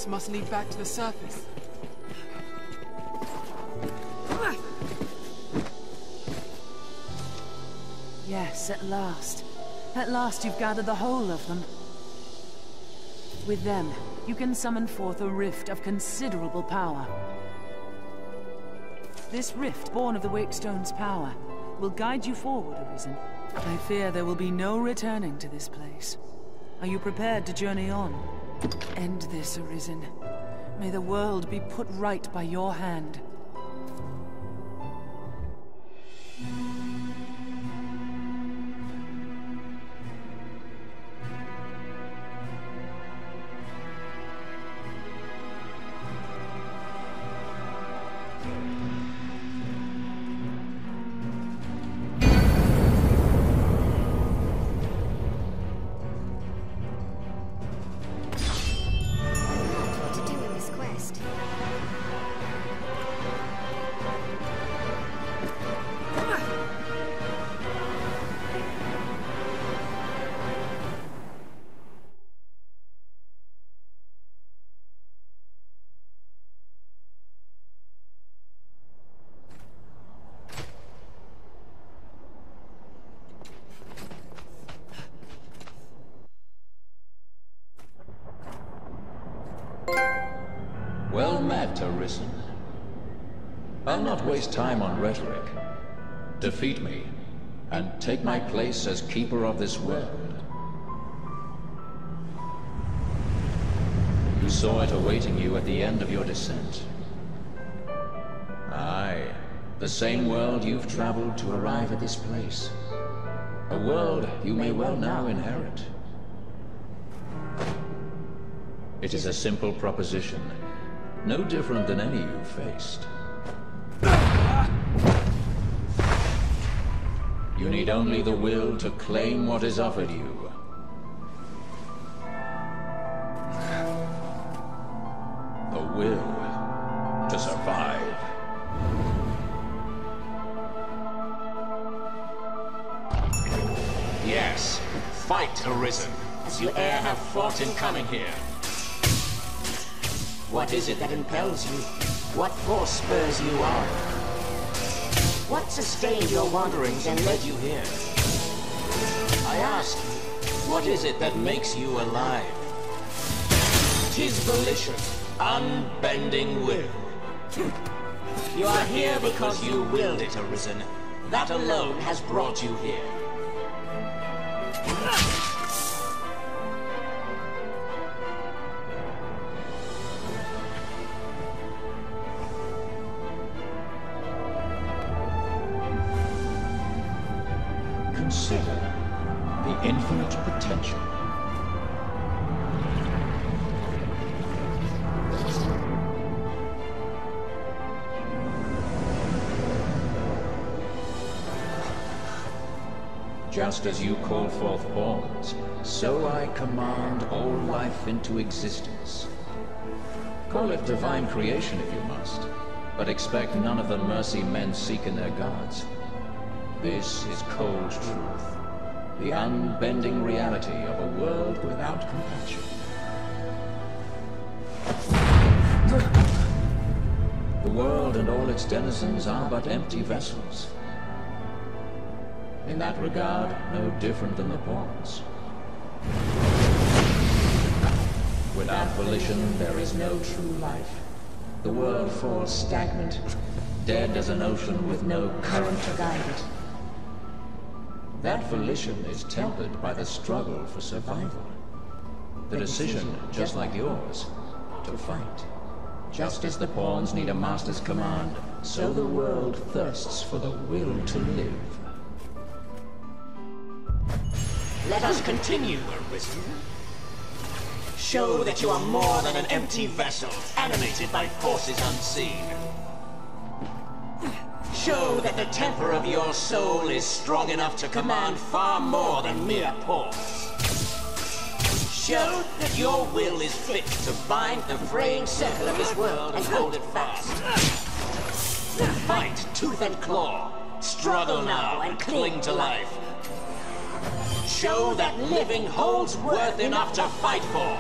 rifts must lead back to the surface. Yes, at last. At last you've gathered the whole of them. With them, you can summon forth a rift of considerable power. This rift, born of the Wakestone's power, will guide you forward, Arisen. I fear there will be no returning to this place. Are you prepared to journey on? End this, Arisen. May the world be put right by your hand. Well met, Arisen. I'll not waste time on rhetoric. Defeat me, and take my place as keeper of this world. You saw it awaiting you at the end of your descent. Aye, the same world you've traveled to arrive at this place. A world you may well now inherit. It is a simple proposition, no different than any you've faced. You need only the will to claim what is offered you. The will to survive. Yes, fight, Arisen, as you e'er have fought in coming here. What is it that impels you? What force spurs you on? What sustained your wanderings and led you here? I ask you, what is it that makes you alive? 'Tis volition, unbending will. You are here because you willed it, Arisen. That alone has brought you here. Consider the infinite potential. Just as you call forth pawns, so I command all life into existence. Call it divine creation if you must, but expect none of the mercy men seek in their gods. This is cold truth, the unbending reality of a world without compassion. The world and all its denizens are but empty vessels. In that regard, no different than the pawns. Without volition, there is no true life. The world falls stagnant, dead as an ocean with no current to guide it. That volition is tempered by the struggle for survival. The decision, just like yours, to fight. Just as the pawns need a master's command, so the world thirsts for the will to live. Let us continue, Arisen. Show that you are more than an empty vessel, animated by forces unseen. Show that the temper of your soul is strong enough to command far more than mere pawns. Show that your will is fit to bind the fraying circle of this world and hold it fast. Fight tooth and claw. Struggle now and cling to life. Show that living holds worth enough to fight for.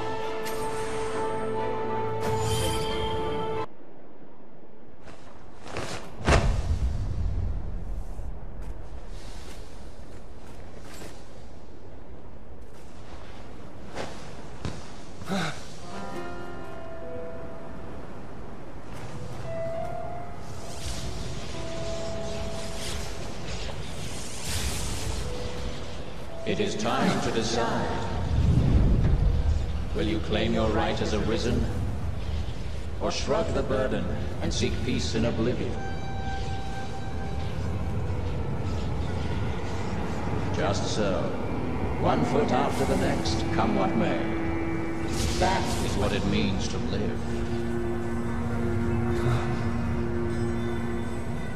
It is time to decide. Will you claim your right as arisen? Or shrug the burden and seek peace in oblivion? Just so. One foot after the next, come what may. That is what it means to live.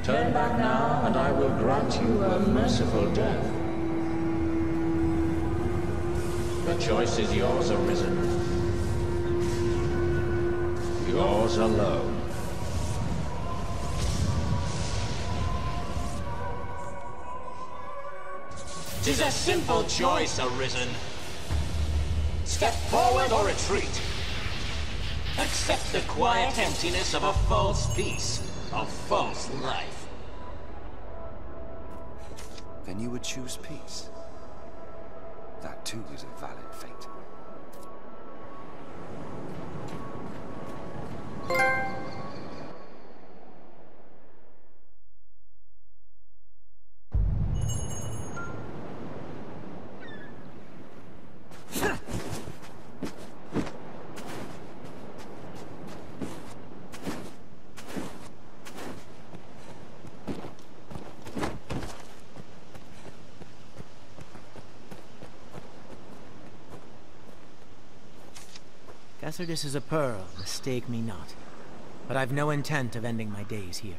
Turn back now, and I will grant you a merciful death. The choice is yours, Arisen. Yours alone. 'Tis a simple choice, Arisen. Step forward or retreat. Accept the quiet emptiness of a false peace, a false life. Then you would choose peace. That too is a valid fate. This is a pearl, mistake me not. But I've no intent of ending my days here.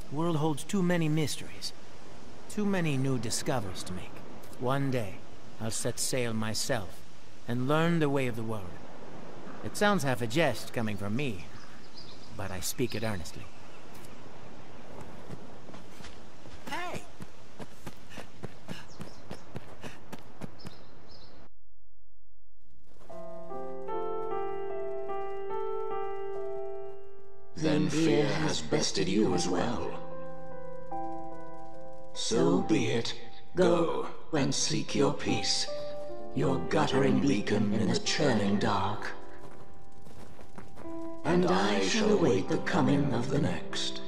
The world holds too many mysteries. Too many new discoveries to make. One day, I'll set sail myself, and learn the way of the world. It sounds half a jest coming from me, but I speak it earnestly. Hey! Then fear has bested you as well. So be it. Go and seek your peace, your guttering beacon in the churning dark. And I shall await the coming of the next.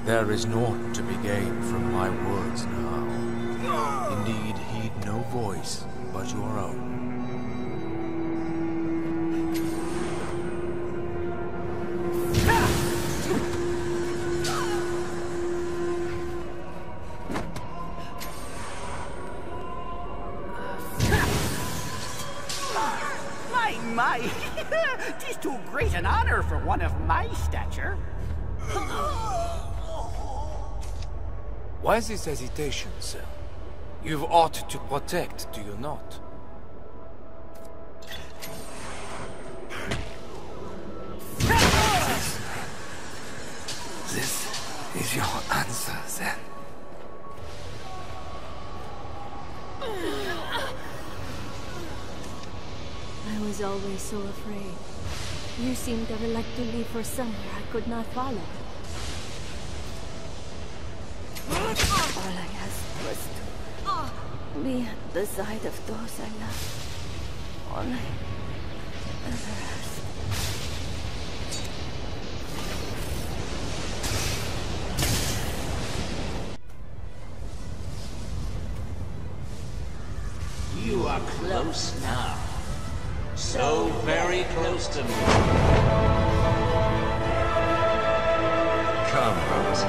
There is naught to be gained from my words now. Indeed, heed no voice but your own. My! 'Tis too great an honor for one of my stature. Why this hesitation, sir? You've aught to protect, do you not? This is your answer, then? I was always so afraid. You seemed ever like to leave for somewhere I could not follow. All I asked was to be at the side of those I love. All I ever asked. You are close now. So very close to me. Come, Rose.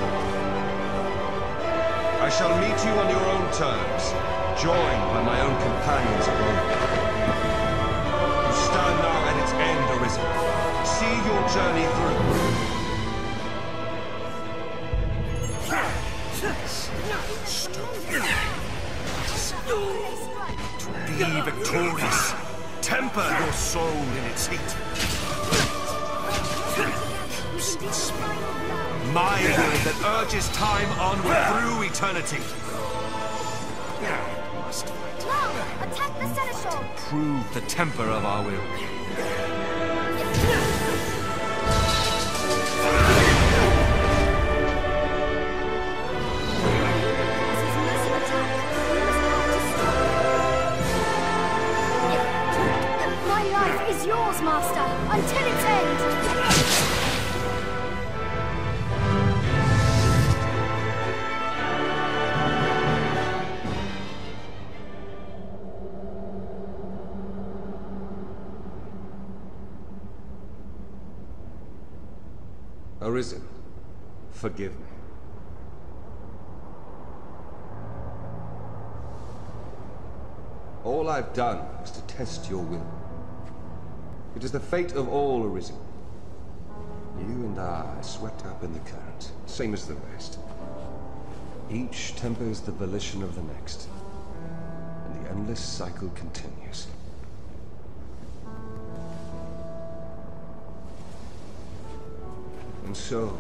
I shall meet you on your own terms, joined by my own companions of old. You stand now at its end, Arisen. See your journey through. To be victorious, temper your soul in its heat. My will that urges time onward through eternity. Must fight. Now, attack the Seneschal! Prove the temper of our will. My life is yours, Master, until its end! Arisen, forgive me. All I've done was to test your will. It is the fate of all Arisen. You and I are swept up in the current, same as the rest. Each tempers the volition of the next, and the endless cycle continues. And so,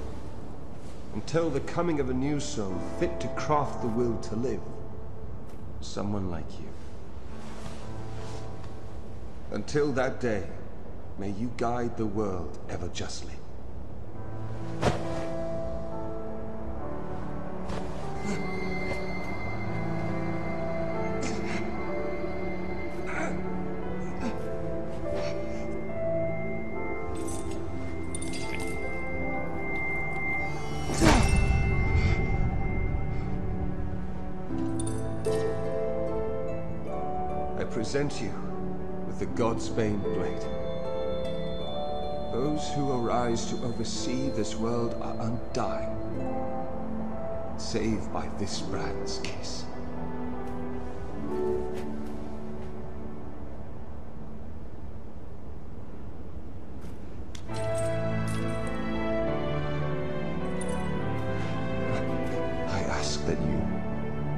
until the coming of a new soul fit to craft the will to live, someone like you. Until that day, may you guide the world ever justly. I present you with the Godsbane blade. Those who arise to oversee this world are undying, save by this brand's kiss. I ask that you,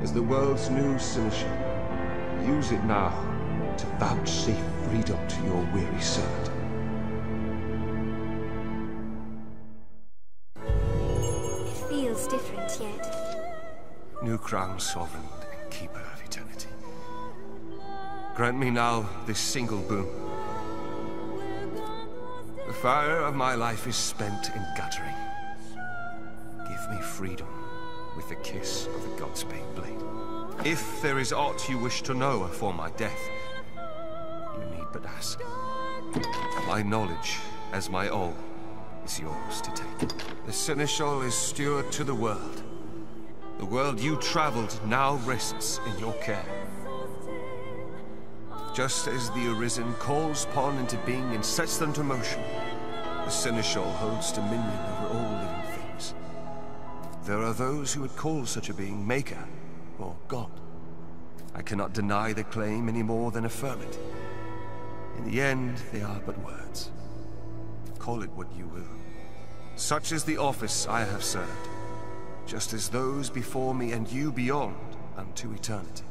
as the world's new Seneschal, use it now to vouchsafe freedom to your weary servant. It feels different yet. New crown, sovereign and keeper of eternity. Grant me now this single boon. The fire of my life is spent in guttering. Give me freedom with the kiss of the Godsbane blade. If there is aught you wish to know afore my death, you need but ask. My knowledge, as my all, is yours to take. The Seneschal is steward to the world. The world you traveled now rests in your care. Just as the Arisen calls pawn into being and sets them to motion, the Seneschal holds dominion over all living things. There are those who would call such a being Maker, or God. I cannot deny the claim any more than affirm it. In the end, they are but words. Call it what you will. Such is the office I have served, just as those before me and you beyond unto eternity.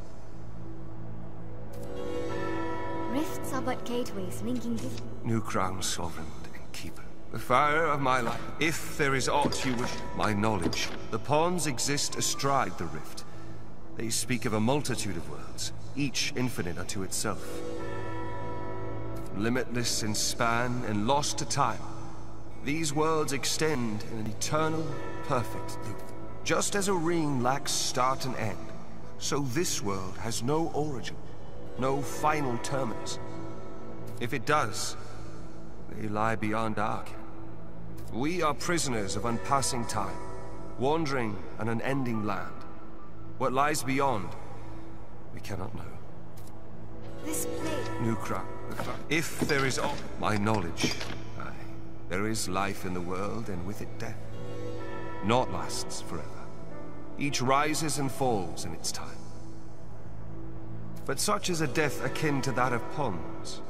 Rifts are but gateways linking this. New crown, sovereign and keeper. The fire of my life. If there is aught you wish, my knowledge. The pawns exist astride the rift. They speak of a multitude of worlds, each infinite unto itself. Limitless in span and lost to time, these worlds extend in an eternal, perfect loop. Just as a ring lacks start and end, so this world has no origin, no final terminus. If it does, they lie beyond our ken. We are prisoners of unpassing time, wandering an unending land. What lies beyond, we cannot know. This blade. New crown. If there is all my knowledge, aye, there is life in the world, and with it death. Naught lasts forever. Each rises and falls in its time. But such is a death akin to that of ponds.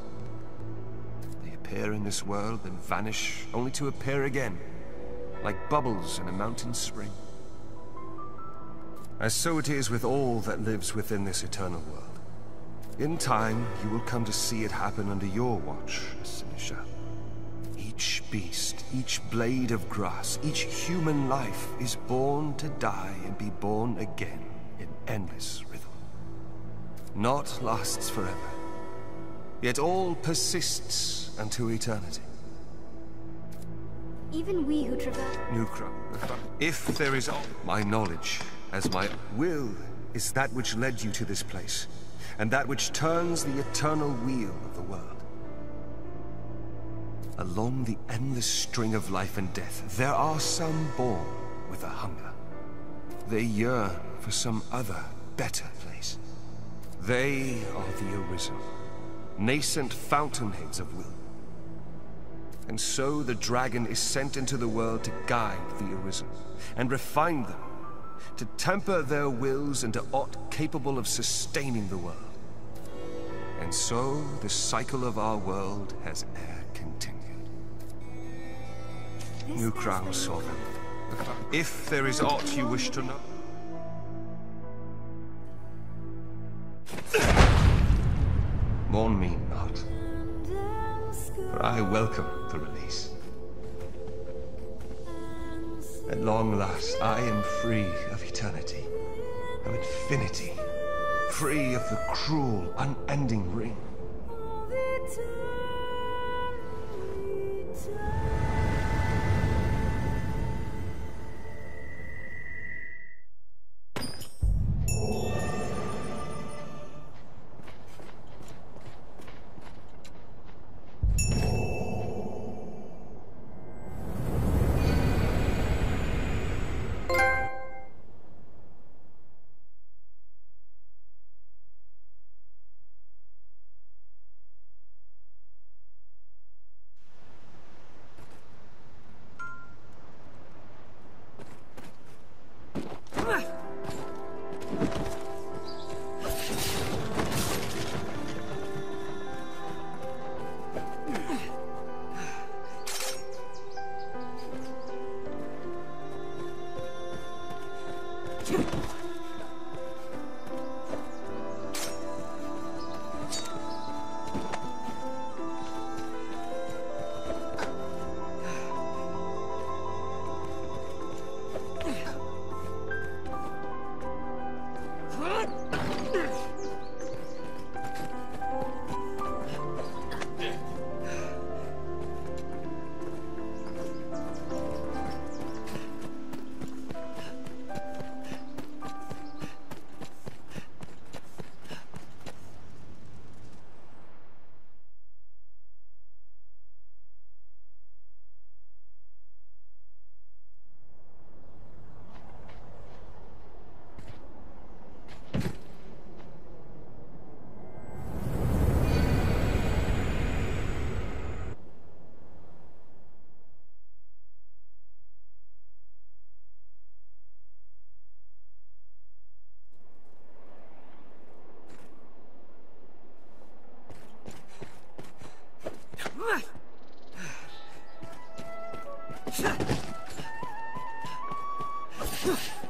They appear in this world and vanish, only to appear again, like bubbles in a mountain spring. As so it is with all that lives within this eternal world. In time, you will come to see it happen under your watch, Sinisha. Each beast, each blade of grass, each human life is born to die and be born again in endless rhythm. Naught lasts forever, yet all persists unto eternity. Even we who traverse... Nukra, if there is my knowledge, as my will is that which led you to this place, and that which turns the eternal wheel of the world. Along the endless string of life and death, there are some born with a hunger. They yearn for some other, better place. They are the Arisen, nascent fountainheads of will. And so the dragon is sent into the world to guide the Arisen, and refine them, to temper their wills into aught capable of sustaining the world. And so the cycle of our world has e'er continued. New Crown Sovereign, if there is aught you wish to know. Mourn me not, for I welcome the release. At long last, I am free of eternity, of infinity, free of the cruel, unending ring.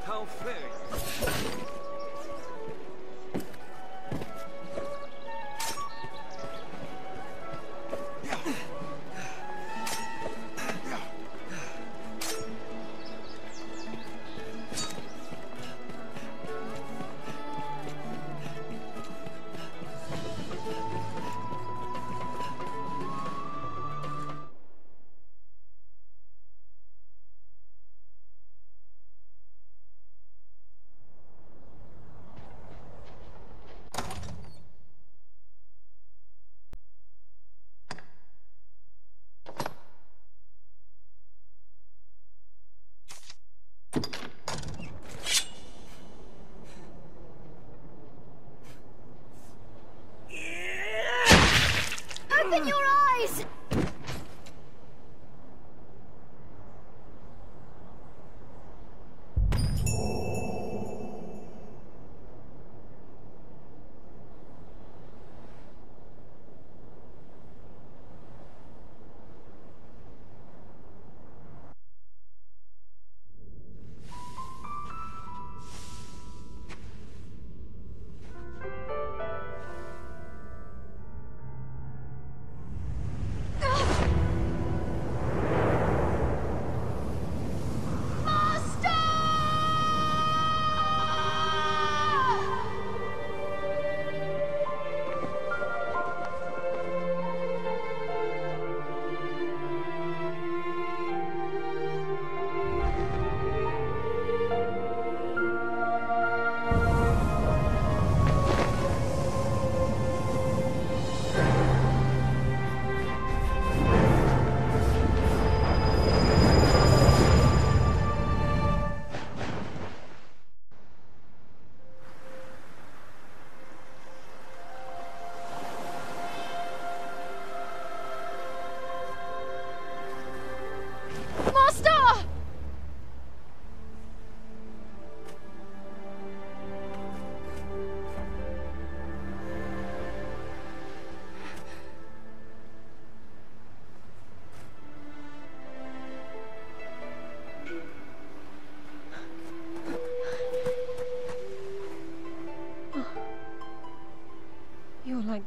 How fair!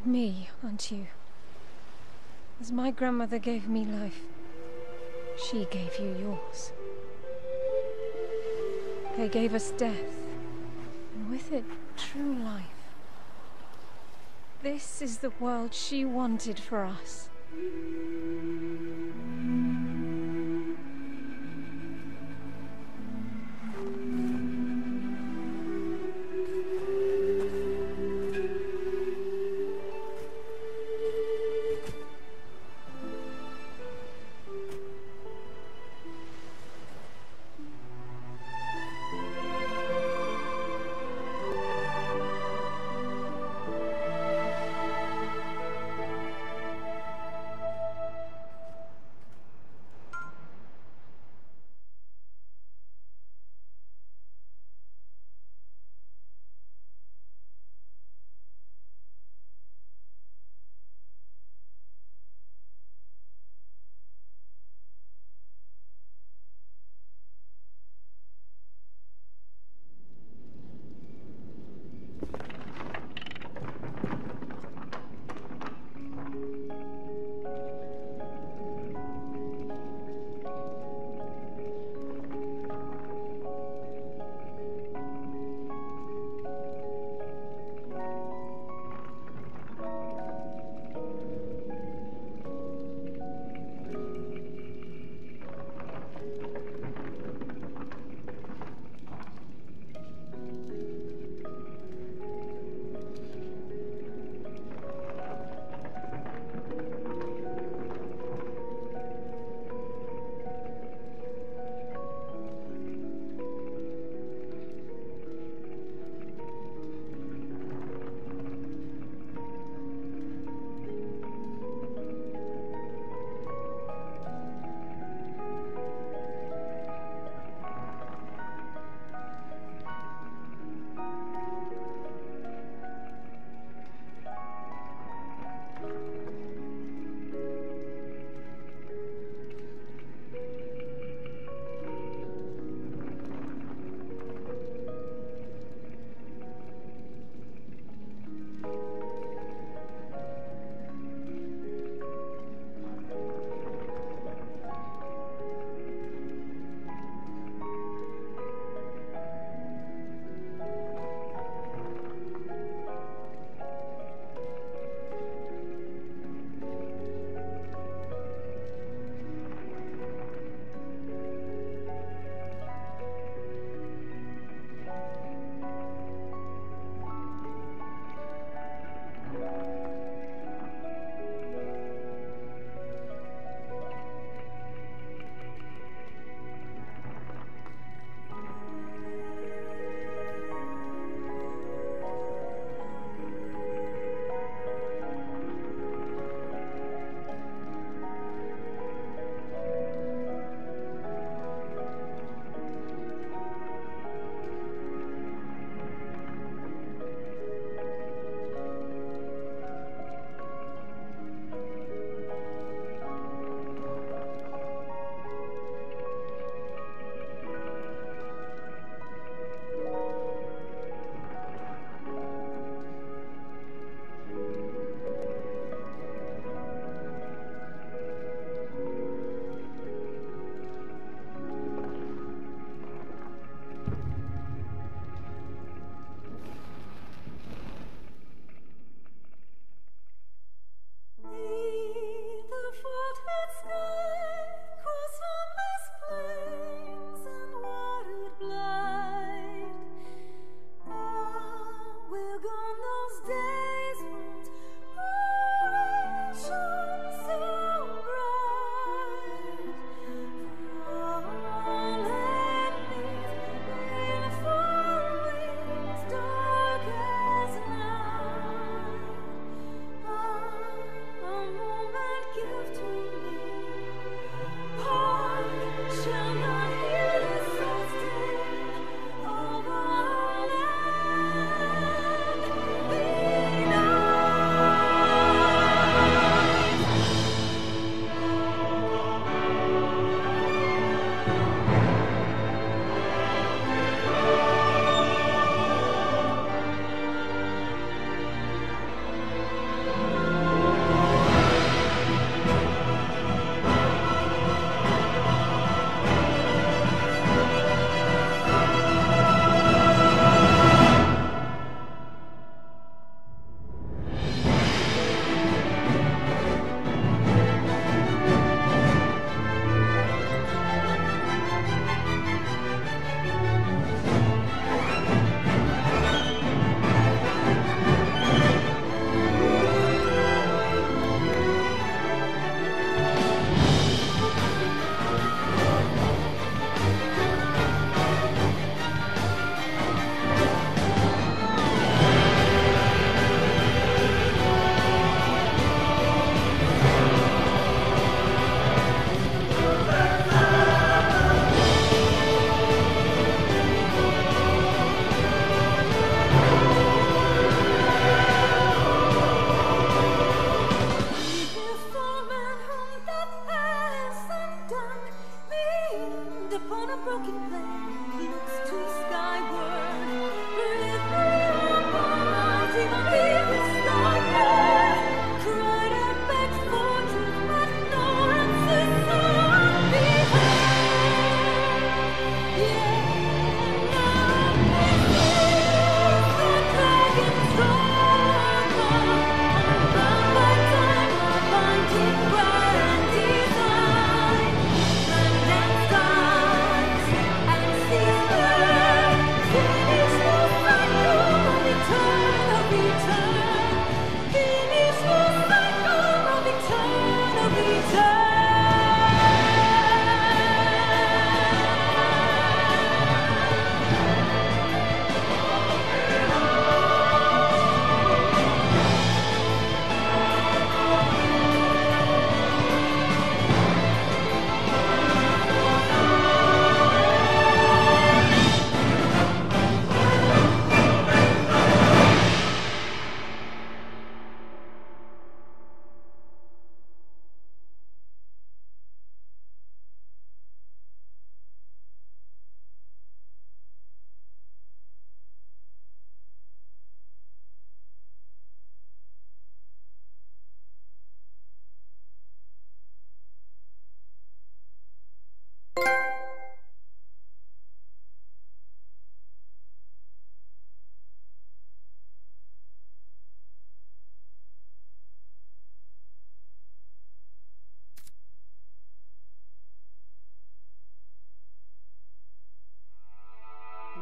me, aren't you? As my grandmother gave me life, she gave you yours. They gave us death, and with it, true life. This is the world she wanted for us.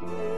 you.